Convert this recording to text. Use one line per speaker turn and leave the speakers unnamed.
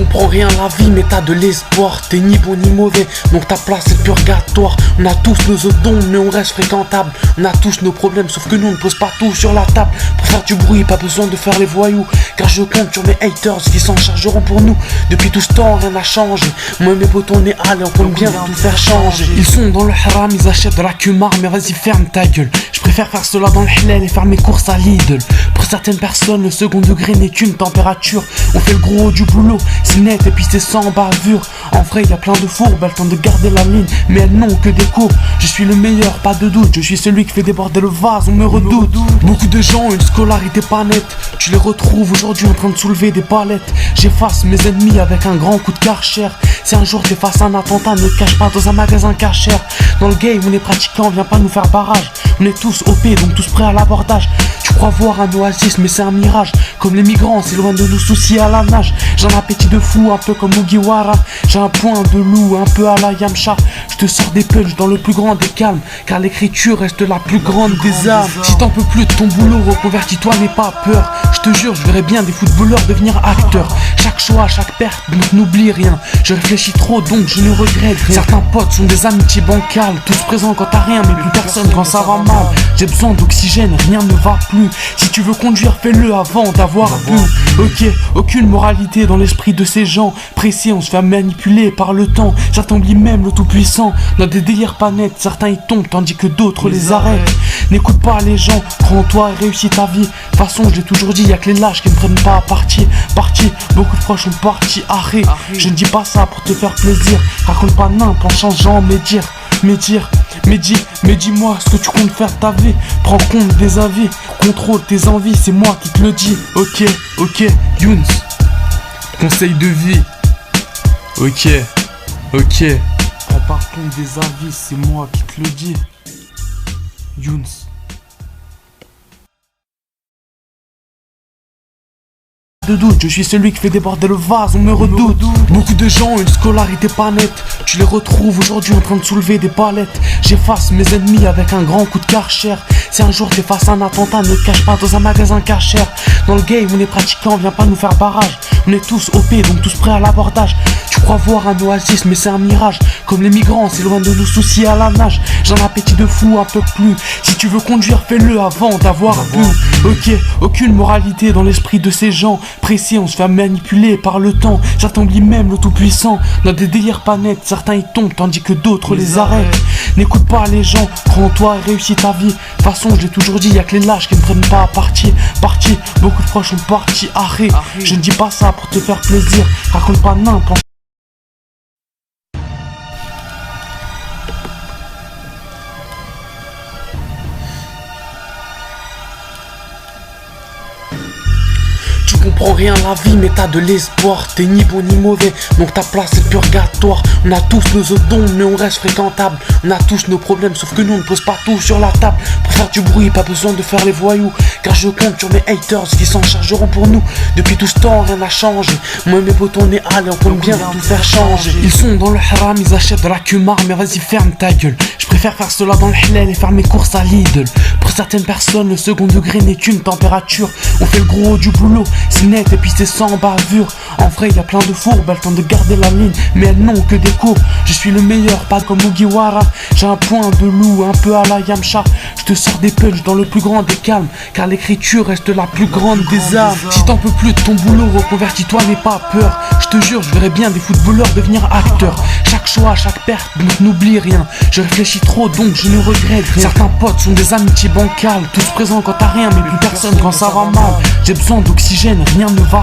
comprends rien à la vie mais t'as de l'espoir. T'es ni bon ni mauvais, donc ta place c'est le purgatoire. On a tous nos autres dons mais on reste fréquentable. On a tous nos problèmes sauf que nous on ne pose pas tout sur la table. Pour faire du bruit, pas besoin de faire les voyous, car je compte sur mes haters qui s'en chargeront pour nous. Depuis tout ce temps rien n'a changé. Moi et mes potes on est allés, on compte bien tout faire changer. Ils sont dans le haram, ils achètent de la kumar, mais vas-y ferme ta gueule. Je préfère faire cela dans le halal et faire mes courses à Lidl. Pour certaines personnes le second degré n'est qu'une température. On fait le gros du boulot, c'est net et puis c'est sans bavure. En vrai y a plein de fourbes, elles tentent de garder la ligne, mais elles n'ont que des courbes. Je suis le meilleur, pas de doute, je suis celui qui fait déborder le vase, on me redoute. Beaucoup de gens ont une scolarité pas nette, tu les retrouves aujourd'hui en train de soulever des palettes. J'efface mes ennemis avec un grand coup de karcher. Si un jour t'es face à un attentat, ne te cache pas dans un magasin cachère. Dans le game on est pratiquant, viens pas nous faire barrage. On est tous OP, donc tous prêts à l'abordage. Tu crois voir un oasis mais c'est un mirage. Comme les migrants, c'est loin de nous soucier à la nage. J'ai un appétit de fou, un peu comme Mugiwara. J'ai un point de loup, un peu à la Yamcha. Je te sors des punchs dans le plus grand des calmes, car l'écriture reste la plus grande des armes. Si t'en peux plus de ton boulot, reconvertis-toi, n'aie pas peur. Je te jure, je verrai bien des footballeurs devenir acteurs. Chaque choix, chaque perte, donc n'oublie rien. Je réfléchis trop, donc je ne regrette rien. Certains potes sont des amitiés bancales, tous présents quand t'as rien, mais plus personne quand ça va mal. J'ai besoin d'oxygène, rien ne va plus. Si tu veux conduire, fais-le avant d'avoir bu. Ok, aucune moralité dans l'esprit de ces gens. Pressés, on se fait manipuler par le temps. Certains oublient même le tout-puissant. Dans des délires pas nets, certains y tombent tandis que d'autres les arrêtent. N'écoute pas les gens, crois en toi et réussis ta vie. De toute façon, je l'ai toujours dit, y'a que les lâches qui ne prennent pas à partie. Beaucoup de proches sont partis, arrête. Je ne dis pas ça pour te faire plaisir. Raconte pas nimp en changeant mes dires. Mais dis-moi ce que tu comptes faire de ta vie. Prends compte des avis, contrôle tes envies, c'est moi qui te le dis. Ok, Younes. Conseil de vie. Ok. Prends compte des avis, c'est moi qui te le dis. Younes. De doute, je suis celui qui fait déborder le vase, on me redoute. Beaucoup de gens ont une scolarité pas nette, tu les retrouves aujourd'hui en train de soulever des palettes. J'efface mes ennemis avec un grand coup de karcher. Si un jour t'es face à un attentat, ne te cache pas dans un magasin cachère. Dans le game on est pratiquant, viens pas nous faire barrage. On est tous OP, donc tous prêts à l'abordage. Tu crois voir un oasis mais c'est un mirage. Comme les migrants, c'est loin de nous soucier à la nage. J'ai un appétit de fou, un peu plus. Si tu veux conduire, fais-le avant d'avoir bu. Ok, aucune moralité dans l'esprit de ces gens. Pressés, on se fait manipuler par le temps. Certains oublient même le tout-puissant. Dans des délires pas nets, certains y tombent tandis que d'autres les arrêtent. N'écoute pas les gens, crois en toi et réussis ta vie. De toute façon, je l'ai toujours dit, y'a que les lâches qui ne prennent pas à partie. Beaucoup de proches sont partis, arrête. Je ne dis pas ça pour te faire plaisir. Raconte pas n'importe. Tu comprends rien à la vie mais t'as de l'espoir. T'es ni bon ni mauvais, donc ta place c'est le purgatoire. On a tous nos autres dons mais on reste fréquentable. On a tous nos problèmes sauf que nous on ne pose pas tout sur la table. Pour faire du bruit, pas besoin de faire les voyous, car je compte sur mes haters qui s'en chargeront pour nous. Depuis tout ce temps rien n'a changé. Moi et mes potes on est allés, on compte bien tout faire changer. Ils sont dans le haram, ils achètent de la kumar, mais vas-y ferme ta gueule. Je préfère faire cela dans le halal et faire mes courses à Lidl. Pour certaines personnes le second degré n'est qu'une température. On fait le gros du boulot, c'est net et puis c'est sans bavure. En vrai y a plein de fourbes, elles tentent de garder la ligne, mais elles n'ont que des courbes. Je suis le meilleur, pas comme Mugiwara. J'ai un point de loup, un peu à la Yamcha. Je te sors des punchs dans le plus grand des calmes, car l'écriture reste la plus grande des armes. Si t'en peux plus de ton boulot, reconvertis-toi, n'aie pas peur. Je te jure, je verrai bien des footballeurs devenir acteurs. Chaque choix, chaque perte, donc n'oublie rien. Je réfléchis trop, donc je ne regrette rien. Certains potes sont des amitiés bancales, tous présents quand t'as rien, mais plus personne quand ça va mal. J'ai besoin d'oxygène, rien ne va.